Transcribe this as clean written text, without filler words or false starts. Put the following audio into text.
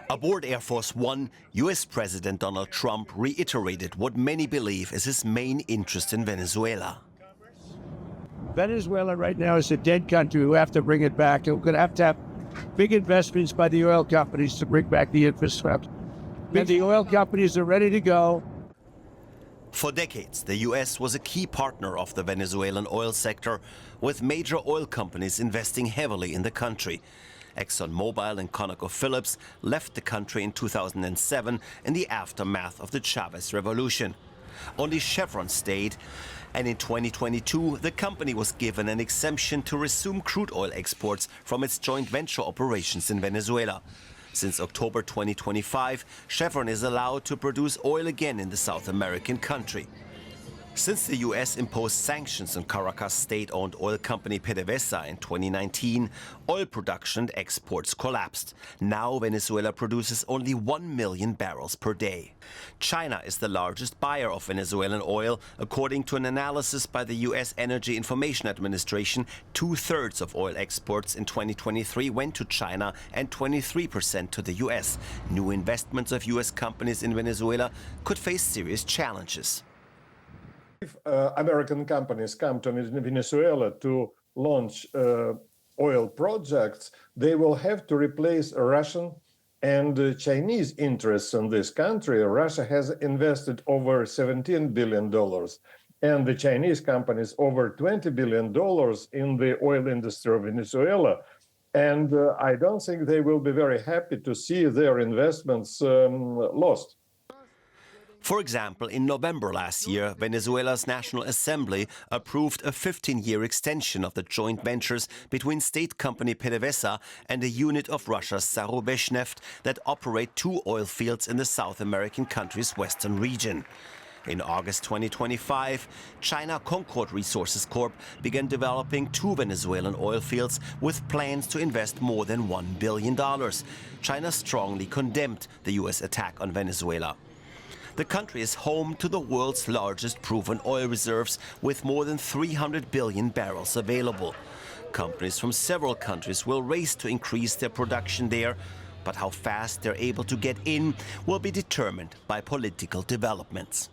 Aboard Air Force One, U.S. President Donald Trump reiterated what many believe is his main interest in Venezuela. Venezuela right now is a dead country. We have to bring it back. We're going to have big investments by the oil companies to bring back the infrastructure. And the oil companies are ready to go. For decades, the U.S. was a key partner of the Venezuelan oil sector, with major oil companies investing heavily in the country. ExxonMobil and ConocoPhillips left the country in 2007 in the aftermath of the Chavez revolution. Only Chevron stayed, and in 2022, the company was given an exemption to resume crude oil exports from its joint venture operations in Venezuela. Since October 2025, Chevron is allowed to produce oil again in the South American country. Since the U.S. imposed sanctions on Caracas state-owned oil company PDVSA in 2019, oil production and exports collapsed. Now Venezuela produces only 1 million barrels per day. China is the largest buyer of Venezuelan oil. According to an analysis by the U.S. Energy Information Administration, 2/3 of oil exports in 2023 went to China and 23% to the U.S. New investments of U.S. companies in Venezuela could face serious challenges. If American companies come to Venezuela to launch oil projects, they will have to replace Russian and Chinese interests in this country. Russia has invested over $17 billion, and the Chinese companies over $20 billion in the oil industry of Venezuela. And I don't think they will be very happy to see their investments lost. For example, in November last year, Venezuela's National Assembly approved a 15-year extension of the joint ventures between state company PDVSA and a unit of Russia's Zarubezhneft that operate 2 oil fields in the South American country's western region. In August 2025, China Concord Resources Corp began developing 2 Venezuelan oil fields with plans to invest more than $1 billion. China strongly condemned the U.S. attack on Venezuela. The country is home to the world's largest proven oil reserves, with more than 300 billion barrels available. Companies from several countries will race to increase their production there, but how fast they're able to get in will be determined by political developments.